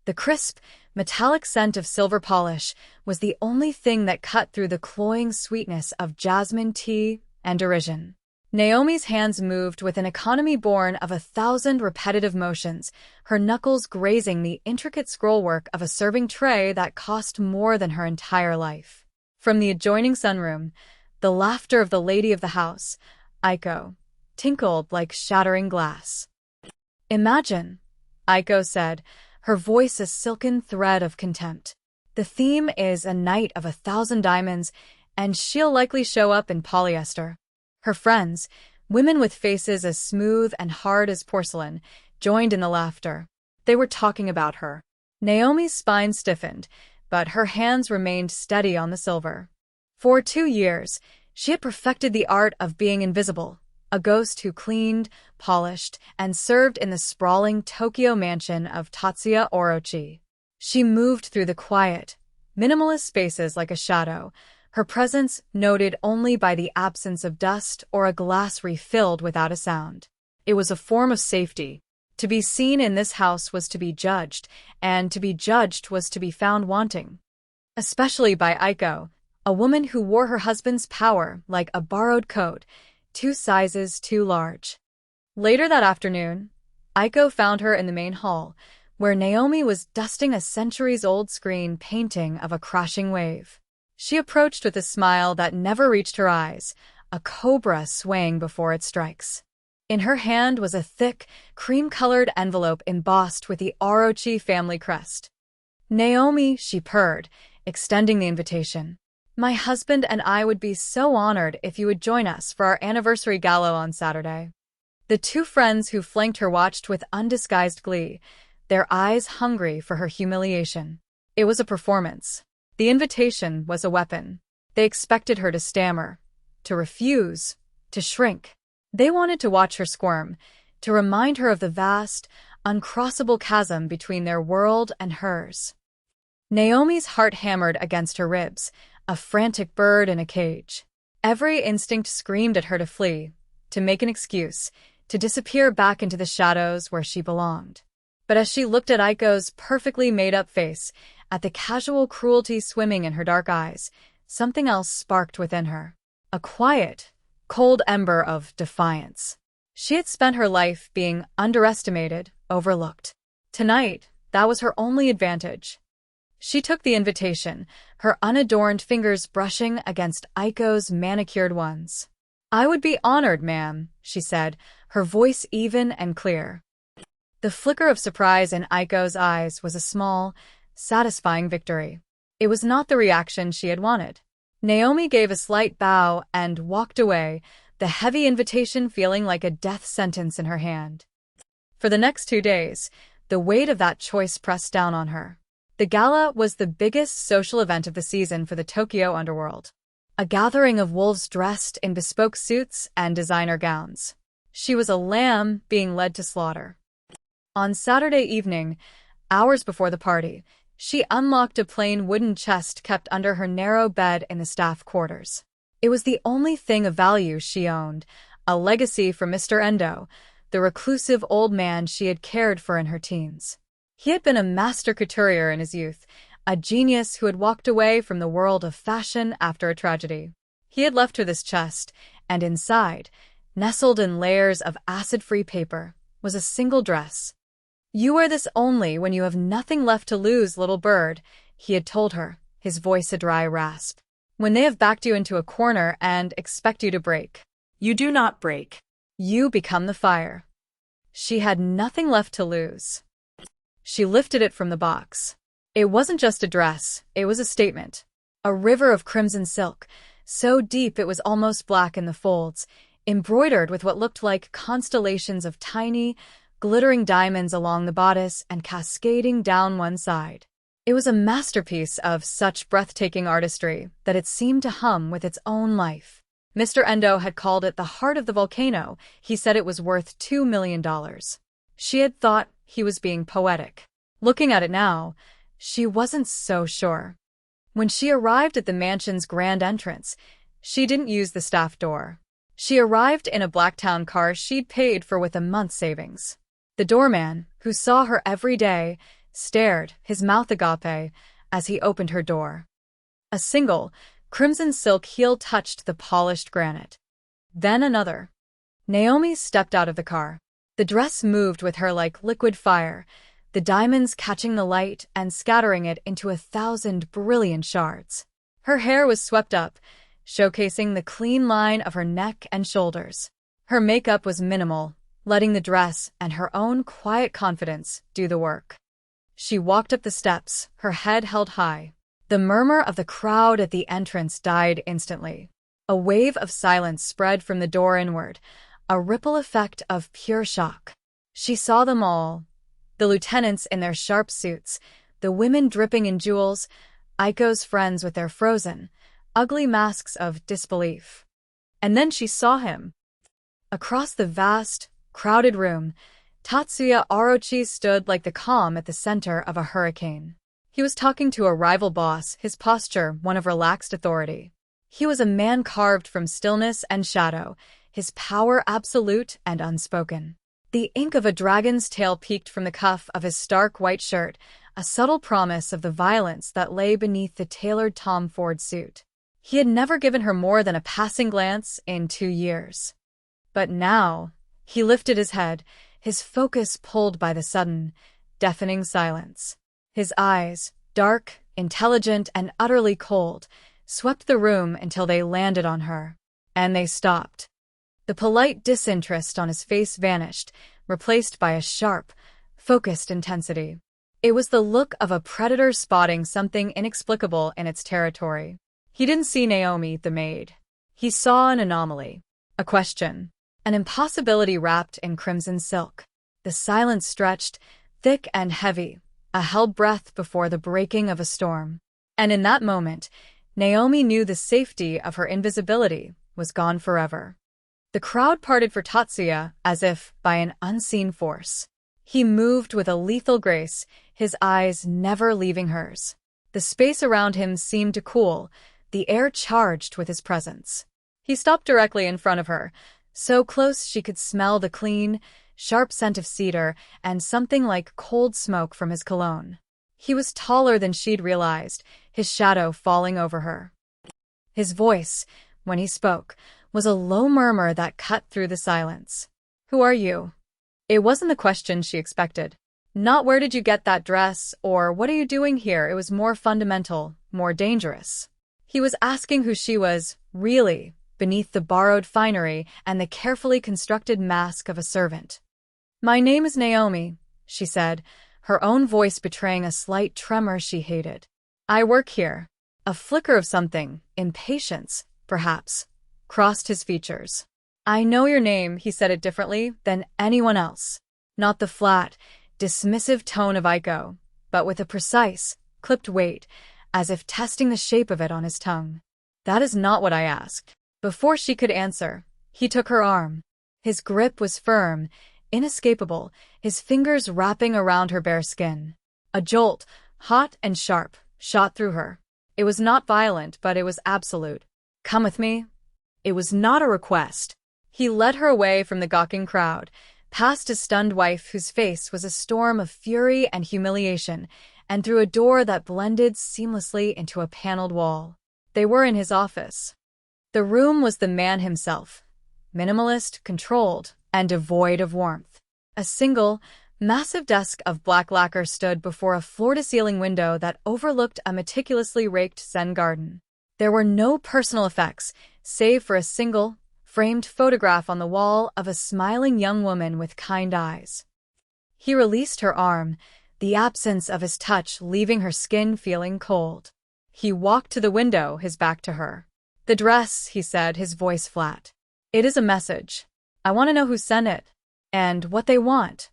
The crisp, metallic scent of silver polish was the only thing that cut through the cloying sweetness of jasmine tea and derision. Naomi's hands moved with an economy born of 1,000 repetitive motions, her knuckles grazing the intricate scrollwork of a serving tray that cost more than her entire life. From the adjoining sunroom, the laughter of the lady of the house, Aiko, tinkled like shattering glass. "Imagine," Aiko said, her voice a silken thread of contempt. "The theme is a night of 1,000 diamonds, and she'll likely show up in polyester." Her friends, women with faces as smooth and hard as porcelain, joined in the laughter. They were talking about her. Naomi's spine stiffened, but her hands remained steady on the silver. For 2 years, she had perfected the art of being invisible, a ghost who cleaned, polished, and served in the sprawling Tokyo mansion of Tatsuya Orochi. She moved through the quiet, minimalist spaces like a shadow, her presence noted only by the absence of dust or a glass refilled without a sound. It was a form of safety. To be seen in this house was to be judged, and to be judged was to be found wanting. Especially by Aiko, a woman who wore her husband's power like a borrowed coat, 2 sizes too large. Later that afternoon, Aiko found her in the main hall, where Naomi was dusting a centuries-old screen painting of a crashing wave. She approached with a smile that never reached her eyes, a cobra swaying before it strikes. In her hand was a thick, cream-colored envelope embossed with the Orochi family crest. "Naomi," she purred, extending the invitation. "My husband and I would be so honored if you would join us for our anniversary gala on Saturday." The 2 friends who flanked her watched with undisguised glee, their eyes hungry for her humiliation. It was a performance. The invitation was a weapon. They expected her to stammer, to refuse, to shrink. They wanted to watch her squirm, to remind her of the vast, uncrossable chasm between their world and hers. Naomi's heart hammered against her ribs, a frantic bird in a cage. Every instinct screamed at her to flee, to make an excuse, to disappear back into the shadows where she belonged. But as she looked at Aiko's perfectly made-up face, at the casual cruelty swimming in her dark eyes, something else sparked within her. A quiet, cold ember of defiance. She had spent her life being underestimated, overlooked. Tonight, that was her only advantage. She took the invitation, her unadorned fingers brushing against Aiko's manicured ones. "I would be honored, ma'am," she said, her voice even and clear. The flicker of surprise in Aiko's eyes was a small, satisfying victory. It was not the reaction she had wanted. Naomi gave a slight bow and walked away, the heavy invitation feeling like a death sentence in her hand. For the next 2 days, the weight of that choice pressed down on her. The gala was the biggest social event of the season for the Tokyo underworld. A gathering of wolves dressed in bespoke suits and designer gowns. She was a lamb being led to slaughter. On Saturday evening, hours before the party, she unlocked a plain wooden chest kept under her narrow bed in the staff quarters. It was the only thing of value she owned, a legacy from Mr. Endo, the reclusive old man she had cared for in her teens. He had been a master couturier in his youth, a genius who had walked away from the world of fashion after a tragedy. He had left her this chest, and inside, nestled in layers of acid-free paper, was a single dress. "You wear this only when you have nothing left to lose, little bird," he had told her, his voice a dry rasp. "When they have backed you into a corner and expect you to break. You do not break. You become the fire." She had nothing left to lose. She lifted it from the box. It wasn't just a dress, it was a statement. A river of crimson silk, so deep it was almost black in the folds, embroidered with what looked like constellations of tiny, glittering diamonds along the bodice and cascading down one side. It was a masterpiece of such breathtaking artistry that it seemed to hum with its own life. Mr. Endo had called it the heart of the volcano. He said it was worth $2 million. She had thought he was being poetic. Looking at it now, she wasn't so sure. When she arrived at the mansion's grand entrance, she didn't use the staff door. She arrived in a Blacktown car she'd paid for with a month's savings. The doorman, who saw her every day, stared, his mouth agape, as he opened her door. A single, crimson silk heel touched the polished granite. Then another. Naomi stepped out of the car. The dress moved with her like liquid fire, the diamonds catching the light and scattering it into 1,000 brilliant shards. Her hair was swept up, showcasing the clean line of her neck and shoulders. Her makeup was minimal, letting the dress and her own quiet confidence do the work. She walked up the steps, her head held high. The murmur of the crowd at the entrance died instantly. A wave of silence spread from the door inward, a ripple effect of pure shock. She saw them all, the lieutenants in their sharp suits, the women dripping in jewels, Aiko's friends with their frozen, ugly masks of disbelief. And then she saw him. Across the vast, crowded room, Tatsuya Orochi stood like the calm at the center of a hurricane. He was talking to a rival boss, his posture one of relaxed authority. He was a man carved from stillness and shadow, his power absolute and unspoken. The ink of a dragon's tail peeked from the cuff of his stark white shirt, a subtle promise of the violence that lay beneath the tailored Tom Ford suit. He had never given her more than a passing glance in 2 years. But now, he lifted his head, his focus pulled by the sudden, deafening silence. His eyes, dark, intelligent, and utterly cold, swept the room until they landed on her. And they stopped. The polite disinterest on his face vanished, replaced by a sharp, focused intensity. It was the look of a predator spotting something inexplicable in its territory. He didn't see Naomi, the maid. He saw an anomaly, a question, an impossibility wrapped in crimson silk. The silence stretched, thick and heavy, a held breath before the breaking of a storm. And in that moment, Naomi knew the safety of her invisibility was gone forever. The crowd parted for Tatsuya as if by an unseen force. He moved with a lethal grace, his eyes never leaving hers. The space around him seemed to cool, the air charged with his presence. He stopped directly in front of her, so close she could smell the clean, sharp scent of cedar and something like cold smoke from his cologne. He was taller than she'd realized, his shadow falling over her. His voice, when he spoke, was a low murmur that cut through the silence. "Who are you?" It wasn't the question she expected. Not "where did you get that dress?" or "what are you doing here?" It was more fundamental, more dangerous. He was asking who she was, really, beneath the borrowed finery and the carefully constructed mask of a servant. "My name is Naomi," she said, her own voice betraying a slight tremor she hated. "I work here." A flicker of something, impatience, perhaps, crossed his features. "I know your name," he said it differently than anyone else. Not the flat, dismissive tone of Aiko, but with a precise, clipped weight, as if testing the shape of it on his tongue. "That is not what I asked." Before she could answer, he took her arm. His grip was firm, inescapable, his fingers wrapping around her bare skin. A jolt, hot and sharp, shot through her. It was not violent, but it was absolute. "Come with me." It was not a request. He led her away from the gawking crowd, past his stunned wife whose face was a storm of fury and humiliation, and through a door that blended seamlessly into a paneled wall. They were in his office. The room was the man himself, minimalist, controlled, and devoid of warmth. A single, massive desk of black lacquer stood before a floor-to-ceiling window that overlooked a meticulously raked Zen garden. There were no personal effects, save for a single, framed photograph on the wall of a smiling young woman with kind eyes. He released her arm, the absence of his touch leaving her skin feeling cold. He walked to the window, his back to her. "The dress," he said, his voice flat. "It is a message. I want to know who sent it, and what they want."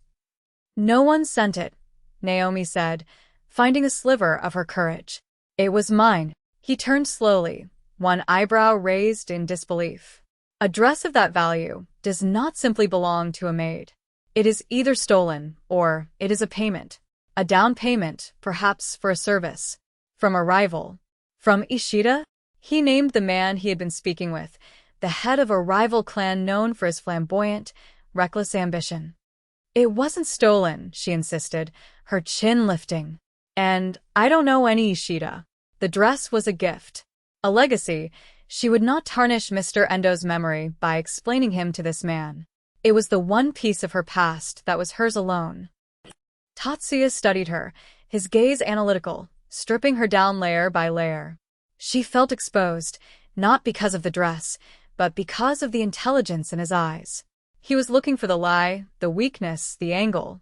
"No one sent it," Naomi said, finding a sliver of her courage. "It was mine." He turned slowly, one eyebrow raised in disbelief. "A dress of that value does not simply belong to a maid. It is either stolen, or it is a payment. A down payment, perhaps for a service. From a rival. From Ishida?" He named the man he had been speaking with, the head of a rival clan known for his flamboyant, reckless ambition. It wasn't stolen, she insisted, her chin lifting. And I don't know any Ishida. The dress was a gift. A legacy. She would not tarnish Mr. Endo's memory by explaining him to this man. It was the one piece of her past that was hers alone. Tatsuya studied her, his gaze analytical, stripping her down layer by layer. She felt exposed, not because of the dress, but because of the intelligence in his eyes. He was looking for the lie, the weakness, the angle.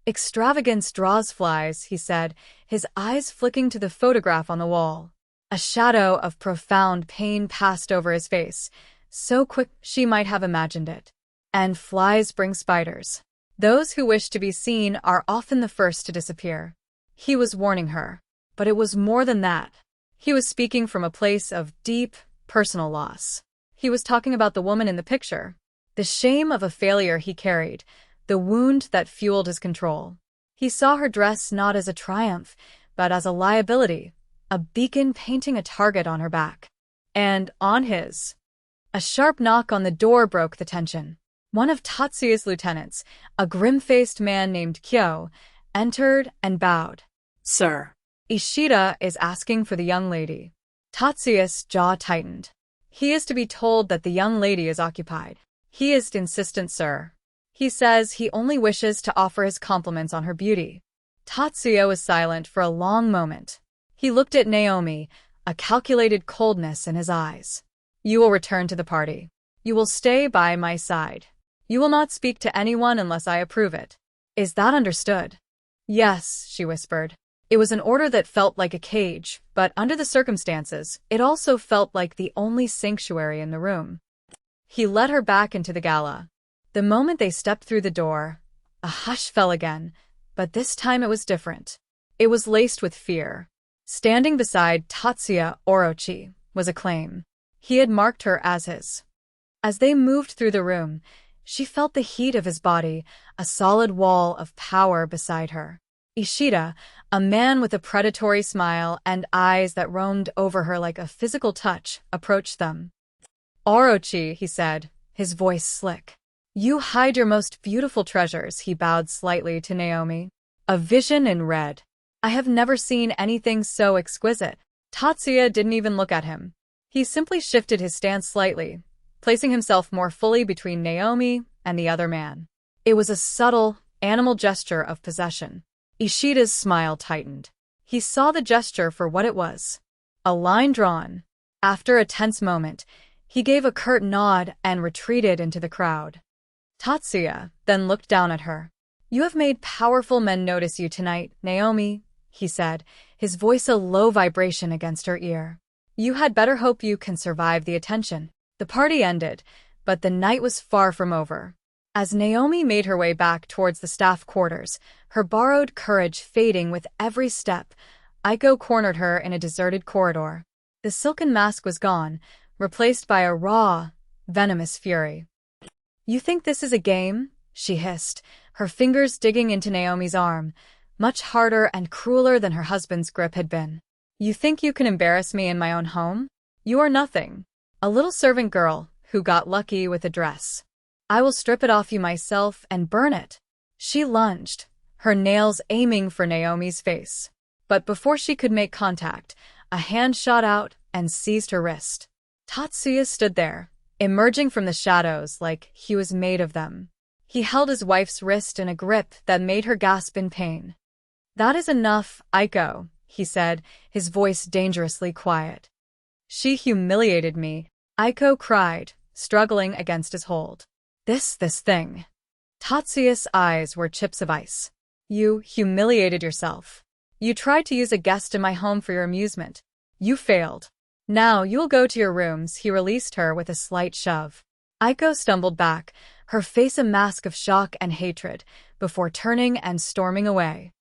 Extravagance draws flies, he said, his eyes flicking to the photograph on the wall. A shadow of profound pain passed over his face, so quick she might have imagined it. And flies bring spiders. Those who wish to be seen are often the first to disappear. He was warning her. But it was more than that. He was speaking from a place of deep, personal loss. He was talking about the woman in the picture. The shame of a failure he carried, the wound that fueled his control. He saw her dress not as a triumph, but as a liability, a beacon painting a target on her back. And on his. A sharp knock on the door broke the tension. One of Tatsuya's lieutenants, a grim-faced man named Kyo, entered and bowed. Sir. Ishida is asking for the young lady. Tatsuya's jaw tightened. He is to be told that the young lady is occupied. He is insistent, sir. He says he only wishes to offer his compliments on her beauty. Tatsuya was silent for a long moment. He looked at Naomi, a calculated coldness in his eyes. You will return to the party. You will stay by my side. You will not speak to anyone unless I approve it. Is that understood? Yes, she whispered. It was an order that felt like a cage, but under the circumstances, it also felt like the only sanctuary in the room. He led her back into the gala. The moment they stepped through the door, a hush fell again, but this time it was different. It was laced with fear. Standing beside Tatsuya Orochi was Acclaim. He had marked her as his. As they moved through the room, she felt the heat of his body, a solid wall of power beside her. Ishida, a man with a predatory smile and eyes that roamed over her like a physical touch, approached them. Orochi, he said, his voice slick. You hide your most beautiful treasures, he bowed slightly to Naomi. A vision in red. I have never seen anything so exquisite. Tatsuya didn't even look at him. He simply shifted his stance slightly, placing himself more fully between Naomi and the other man. It was a subtle, animal gesture of possession. Ishida's smile tightened. He saw the gesture for what it was. A line drawn. After a tense moment, he gave a curt nod and retreated into the crowd. Tatsuya then looked down at her. You have made powerful men notice you tonight, Naomi, he said, his voice a low vibration against her ear. You had better hope you can survive the attention. The party ended, but the night was far from over. As Naomi made her way back towards the staff quarters, her borrowed courage fading with every step, Aiko cornered her in a deserted corridor. The silken mask was gone, replaced by a raw, venomous fury. You think this is a game? She hissed, her fingers digging into Naomi's arm, much harder and crueler than her husband's grip had been. You think you can embarrass me in my own home? You are nothing. A little servant girl who got lucky with a dress. I will strip it off you myself and burn it. She lunged, her nails aiming for Naomi's face. But before she could make contact, a hand shot out and seized her wrist. Tatsuya stood there, emerging from the shadows like he was made of them. He held his wife's wrist in a grip that made her gasp in pain. That is enough, Aiko, he said, his voice dangerously quiet. She humiliated me, Aiko cried, struggling against his hold. This thing. Tatsuya's eyes were chips of ice. You humiliated yourself. You tried to use a guest in my home for your amusement. You failed. Now you'll go to your rooms, he released her with a slight shove. Aiko stumbled back, her face a mask of shock and hatred, before turning and storming away.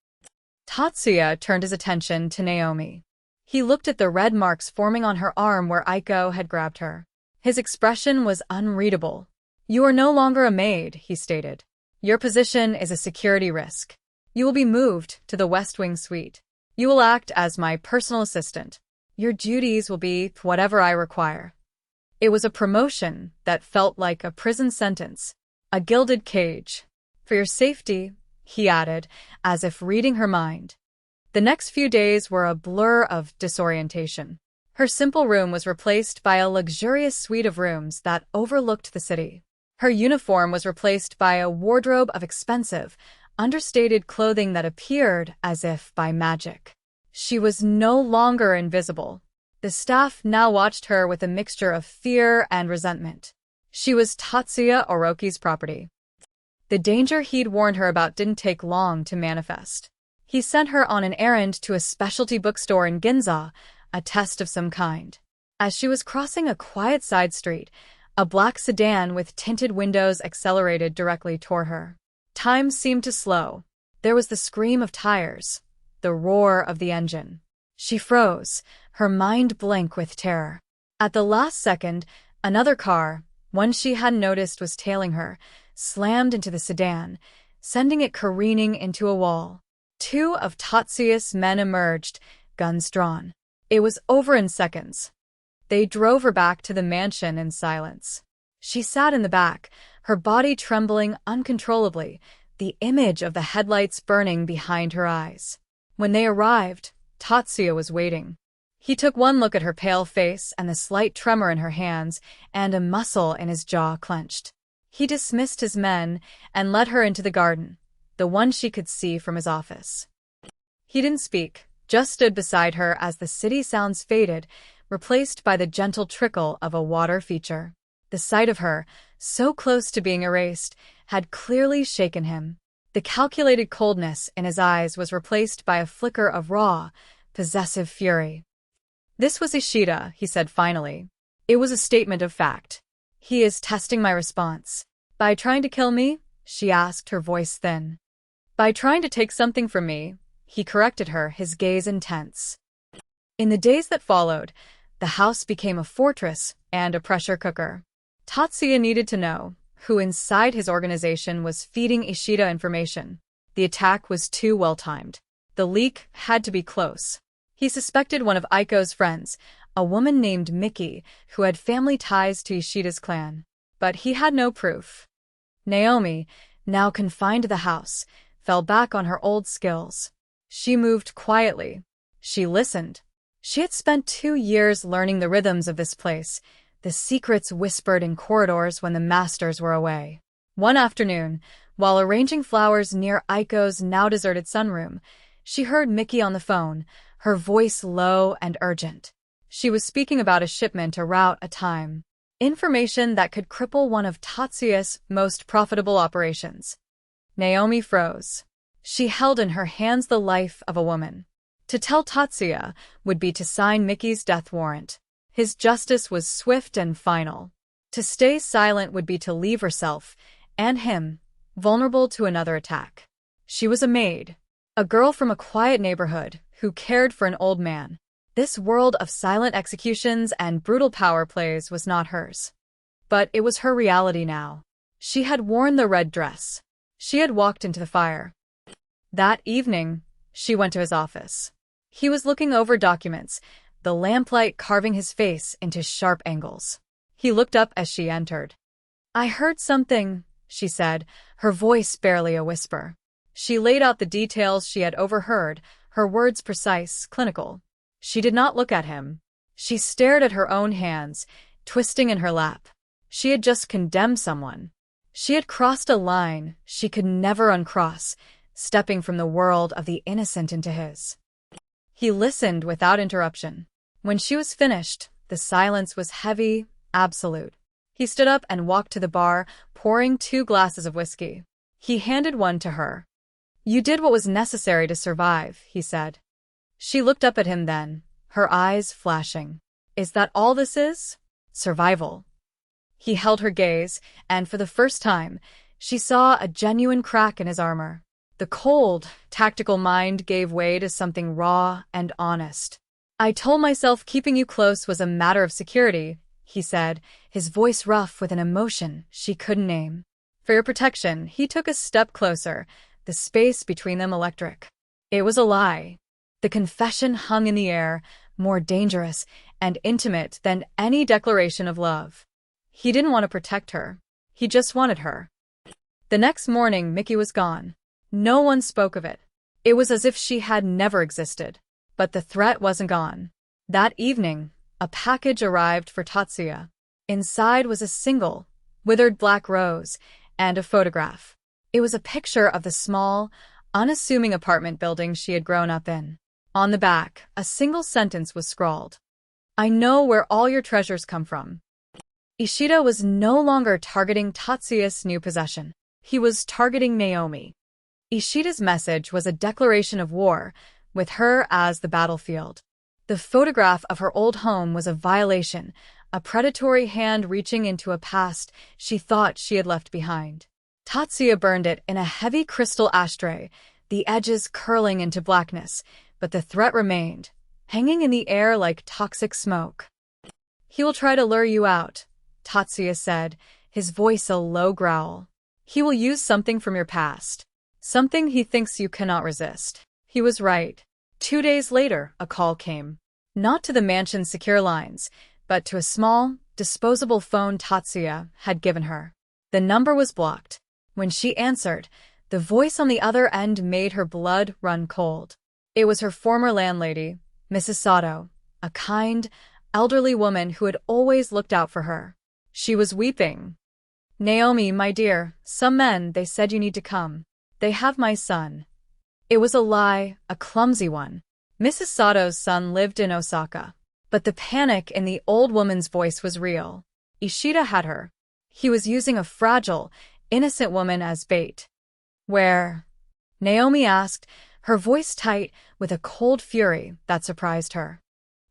Tatsuya turned his attention to Naomi. He looked at the red marks forming on her arm where Aiko had grabbed her. His expression was unreadable. You are no longer a maid, he stated. Your position is a security risk. You will be moved to the West Wing suite. You will act as my personal assistant. Your duties will be whatever I require. It was a promotion that felt like a prison sentence, a gilded cage. For your safety, he added, as if reading her mind. The next few days were a blur of disorientation. Her simple room was replaced by a luxurious suite of rooms that overlooked the city. Her uniform was replaced by a wardrobe of expensive, understated clothing that appeared as if by magic. She was no longer invisible. The staff now watched her with a mixture of fear and resentment. She was Tatsuya Oroki's property. The danger he'd warned her about didn't take long to manifest. He sent her on an errand to a specialty bookstore in Ginza, a test of some kind. As she was crossing a quiet side street, a black sedan with tinted windows accelerated directly toward her. Time seemed to slow. There was the scream of tires, the roar of the engine. She froze, her mind blank with terror. At the last second, another car, one she hadn't noticed was tailing her, slammed into the sedan, sending it careening into a wall. Two of Tatsuya's men emerged, guns drawn. It was over in seconds. They drove her back to the mansion in silence. She sat in the back, her body trembling uncontrollably, the image of the headlights burning behind her eyes. When they arrived, Tatsuya was waiting. He took one look at her pale face and the slight tremor in her hands, and a muscle in his jaw clenched. He dismissed his men and led her into the garden, the one she could see from his office. He didn't speak, just stood beside her as the city sounds faded, replaced by the gentle trickle of a water feature. The sight of her, so close to being erased, had clearly shaken him. The calculated coldness in his eyes was replaced by a flicker of raw, possessive fury. "This was Ishida," he said finally. It was a statement of fact. "He is testing my response." "By trying to kill me?" she asked, her voice thin. "By trying to take something from me," he corrected her, his gaze intense. In the days that followed, the house became a fortress and a pressure cooker. Tatsuya needed to know who inside his organization was feeding Ishida information. The attack was too well-timed. The leak had to be close. He suspected one of Aiko's friends, a woman named Miki, who had family ties to Ishida's clan. But he had no proof. Naomi, now confined to the house, fell back on her old skills. She moved quietly. She listened. She had spent 2 years learning the rhythms of this place, the secrets whispered in corridors when the masters were away. One afternoon, while arranging flowers near Aiko's now-deserted sunroom, she heard Miki on the phone, her voice low and urgent. She was speaking about a shipment, a route, a time. Information that could cripple one of Tatsuya's most profitable operations. Naomi froze. She held in her hands the life of a woman. To tell Tatsuya would be to sign Miki's death warrant. His justice was swift and final. To stay silent would be to leave herself, and him, vulnerable to another attack. She was a maid, a girl from a quiet neighborhood who cared for an old man. This world of silent executions and brutal power plays was not hers. But it was her reality now. She had worn the red dress. She had walked into the fire. That evening, she went to his office. He was looking over documents, the lamplight carving his face into sharp angles. He looked up as she entered. "I heard something," she said, her voice barely a whisper. She laid out the details she had overheard, her words precise, clinical. She did not look at him. She stared at her own hands, twisting in her lap. She had just condemned someone. She had crossed a line she could never uncross, stepping from the world of the innocent into his. He listened without interruption. When she was finished, the silence was heavy, absolute. He stood up and walked to the bar, pouring 2 glasses of whiskey. He handed one to her. "You did what was necessary to survive," he said. She looked up at him then, her eyes flashing. "Is that all this is? Survival?" He held her gaze, and for the first time, she saw a genuine crack in his armor. The cold, tactical mind gave way to something raw and honest. "I told myself keeping you close was a matter of security," he said, his voice rough with an emotion she couldn't name. "For your protection." He took a step closer, the space between them electric. It was a lie. The confession hung in the air, more dangerous and intimate than any declaration of love. He didn't want to protect her. He just wanted her. The next morning, Mickey was gone. No one spoke of it. It was as if she had never existed. But the threat wasn't gone. That evening, a package arrived for Tatsuya. Inside was a single, withered black rose and a photograph. It was a picture of the small, unassuming apartment building she had grown up in. On the back, a single sentence was scrawled. "I know where all your treasures come from." Ishida was no longer targeting Tatsuya's new possession. He was targeting Naomi. Ishida's message was a declaration of war, with her as the battlefield. The photograph of her old home was a violation, a predatory hand reaching into a past she thought she had left behind. Tatsuya burned it in a heavy crystal ashtray, the edges curling into blackness, but the threat remained, hanging in the air like toxic smoke. "He will try to lure you out," Tatsuya said, his voice a low growl. "He will use something from your past. Something he thinks you cannot resist." He was right. 2 days later, a call came. Not to the mansion's secure lines, but to a small, disposable phone Tatsuya had given her. The number was blocked. When she answered, the voice on the other end made her blood run cold. It was her former landlady, Mrs. Sato, a kind, elderly woman who had always looked out for her. She was weeping. "Naomi, my dear, some men, they said you need to come. They have my son." It was a lie, a clumsy one. Mrs. Sato's son lived in Osaka. But the panic in the old woman's voice was real. Ishida had her. He was using a fragile, innocent woman as bait. "Where?" Naomi asked, her voice tight with a cold fury that surprised her.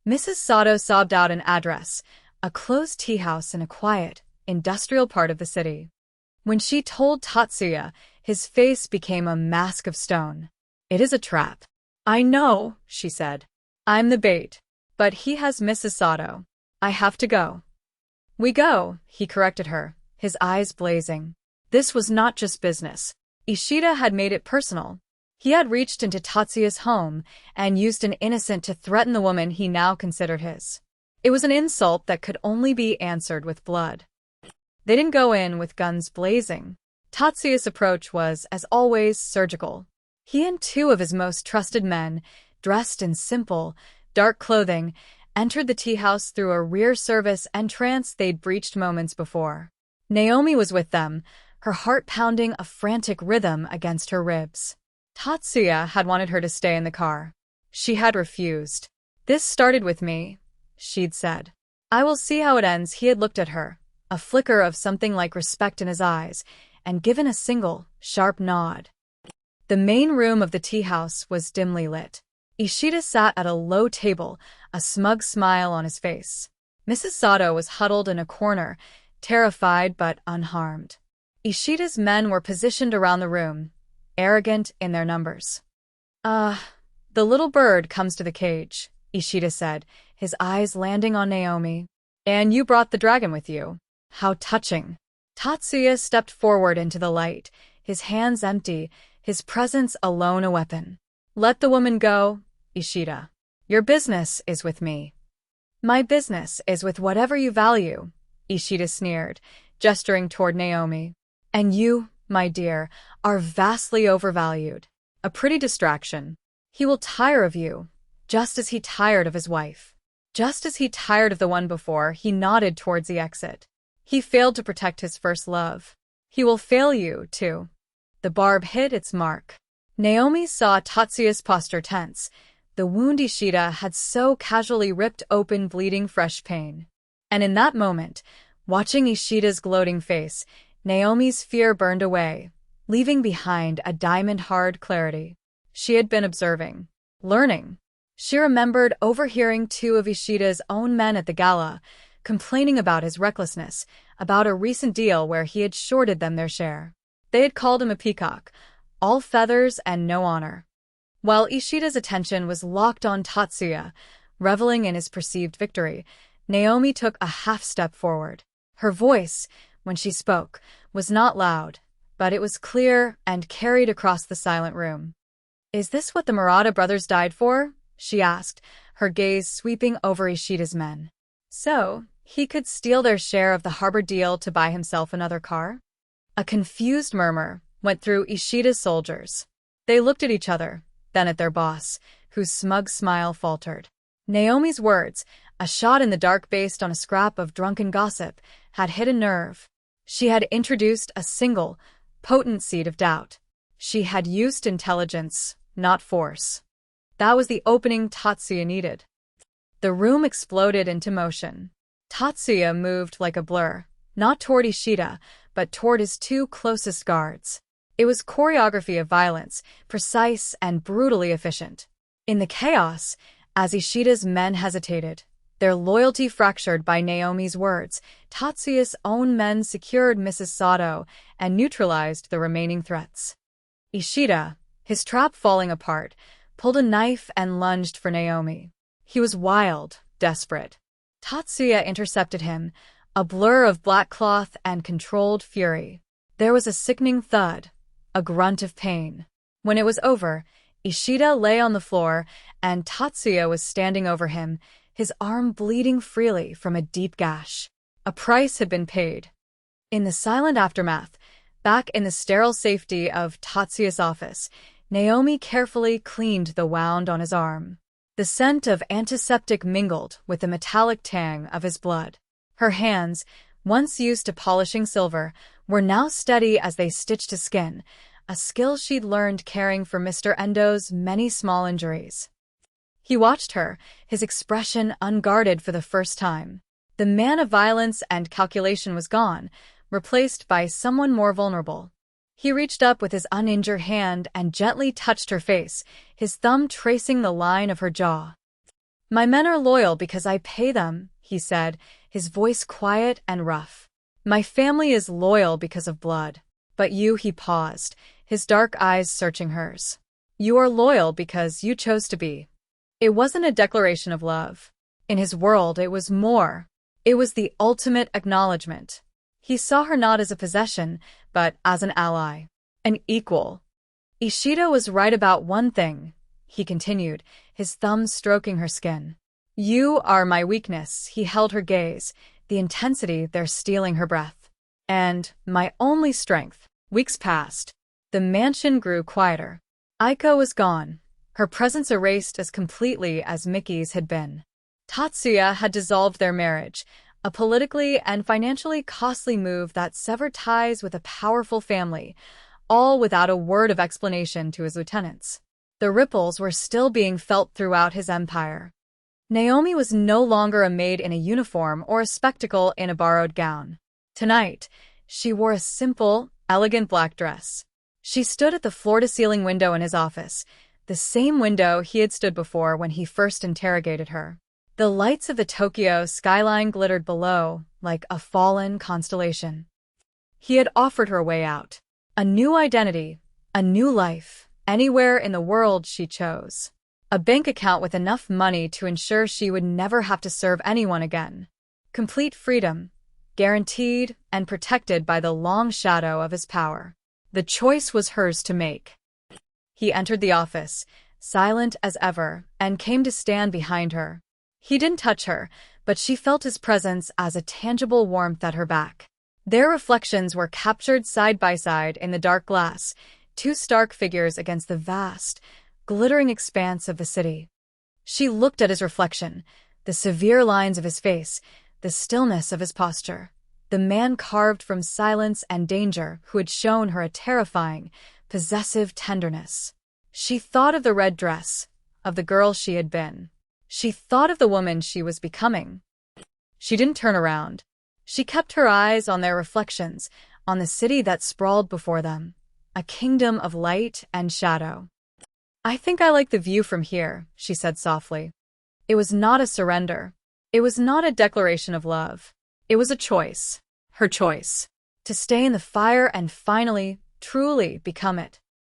Mrs. Sato sobbed out an address, a closed tea house in a quiet, industrial part of the city. When she told Tatsuya, his face became a mask of stone. "It is a trap." "I know," she said. "I'm the bait. But he has Mrs. Sato. I have to go." "We go," he corrected her, his eyes blazing. This was not just business. Ishida had made it personal. He had reached into Tatsuya's home and used an innocent to threaten the woman he now considered his. It was an insult that could only be answered with blood. They didn't go in with guns blazing. Tatsuya's approach was, as always, surgical. He and 2 of his most trusted men, dressed in simple, dark clothing, entered the tea house through a rear service entrance they'd breached moments before. Naomi was with them, her heart pounding a frantic rhythm against her ribs. Tatsuya had wanted her to stay in the car. She had refused. "This started with me," she'd said. "I will see how it ends." He had looked at her, a flicker of something like respect in his eyes, and given a single, sharp nod. The main room of the tea house was dimly lit. Ishida sat at a low table, a smug smile on his face. Mrs. Sato was huddled in a corner, terrified but unharmed. Ishida's men were positioned around the room, arrogant in their numbers. The little bird comes to the cage," Ishida said, his eyes landing on Naomi. "And you brought the dragon with you. How touching." Tatsuya stepped forward into the light, his hands empty, his presence alone a weapon. "Let the woman go, Ishida. Your business is with me." "My business is with whatever you value," Ishida sneered, gesturing toward Naomi. "And you, my dear, are vastly overvalued. A pretty distraction. He will tire of you, just as he tired of his wife. Just as he tired of the one before." He nodded towards the exit. "He failed to protect his first love. He will fail you, too." The barb hit its mark. Naomi saw Tatsuya's posture tense, the wound Ishida had so casually ripped open, bleeding fresh pain. And in that moment, watching Ishida's gloating face, Naomi's fear burned away, leaving behind a diamond-hard clarity. She had been observing, learning. She remembered overhearing 2 of Ishida's own men at the gala, complaining about his recklessness, about a recent deal where he had shorted them their share. They had called him a peacock, all feathers and no honor. While Ishida's attention was locked on Tatsuya, reveling in his perceived victory, Naomi took a half-step forward. Her voice, when she spoke, was not loud, but it was clear and carried across the silent room. "Is this what the Murata brothers died for?" she asked, her gaze sweeping over Ishida's men. "So, he could steal their share of the harbor deal to buy himself another car?" A confused murmur went through Ishida's soldiers. They looked at each other, then at their boss, whose smug smile faltered. Naomi's words, a shot in the dark based on a scrap of drunken gossip, had hit a nerve. She had introduced a single, potent seed of doubt. She had used intelligence, not force. That was the opening Tatsuya needed. The room exploded into motion. Tatsuya moved like a blur, not toward Ishida, but toward his two closest guards. It was choreography of violence, precise and brutally efficient. In the chaos, as Ishida's men hesitated, their loyalty fractured by Naomi's words, Tatsuya's own men secured Mrs. Sato and neutralized the remaining threats. Ishida, his trap falling apart, pulled a knife and lunged for Naomi. He was wild, desperate. Tatsuya intercepted him, a blur of black cloth and controlled fury. There was a sickening thud, a grunt of pain. When it was over, Ishida lay on the floor, and Tatsuya was standing over him, his arm bleeding freely from a deep gash. A price had been paid. In the silent aftermath, back in the sterile safety of Tatsuya's office, Naomi carefully cleaned the wound on his arm. The scent of antiseptic mingled with the metallic tang of his blood. Her hands, once used to polishing silver, were now steady as they stitched his skin, a skill she'd learned caring for Mr. Endo's many small injuries. He watched her, his expression unguarded for the first time. The man of violence and calculation was gone, replaced by someone more vulnerable. He reached up with his uninjured hand and gently touched her face, his thumb tracing the line of her jaw. "My men are loyal because I pay them," he said, his voice quiet and rough. "My family is loyal because of blood. But you," he paused, his dark eyes searching hers. "You are loyal because you chose to be." It wasn't a declaration of love. In his world, it was more. It was the ultimate acknowledgement. He saw her not as a possession, but as an ally, an equal. "Ishida was right about one thing," he continued, his thumb stroking her skin. "You are my weakness," he held her gaze, the intensity there stealing her breath. "And my only strength." Weeks passed. The mansion grew quieter. Aiko was gone, her presence erased as completely as Mickey's had been. Tatsuya had dissolved their marriage, a politically and financially costly move that severed ties with a powerful family, all without a word of explanation to his lieutenants. The ripples were still being felt throughout his empire. Naomi was no longer a maid in a uniform or a spectacle in a borrowed gown. Tonight, she wore a simple, elegant black dress. She stood at the floor-to-ceiling window in his office, the same window he had stood before when he first interrogated her. The lights of the Tokyo skyline glittered below, like a fallen constellation. He had offered her a way out. A new identity, a new life, anywhere in the world she chose. A bank account with enough money to ensure she would never have to serve anyone again. Complete freedom, guaranteed and protected by the long shadow of his power. The choice was hers to make. He entered the office, silent as ever, and came to stand behind her. He didn't touch her, but she felt his presence as a tangible warmth at her back. Their reflections were captured side by side in the dark glass, two stark figures against the vast, glittering expanse of the city. She looked at his reflection, the severe lines of his face, the stillness of his posture. The man carved from silence and danger who had shown her a terrifying, possessive tenderness. She thought of the red dress, of the girl she had been. She thought of the woman she was becoming. She didn't turn around. She kept her eyes on their reflections, on the city that sprawled before them, a kingdom of light and shadow. "I think I like the view from here," she said softly. It was not a surrender. It was not a declaration of love. It was a choice, her choice, to stay in the fire and finally, truly become it.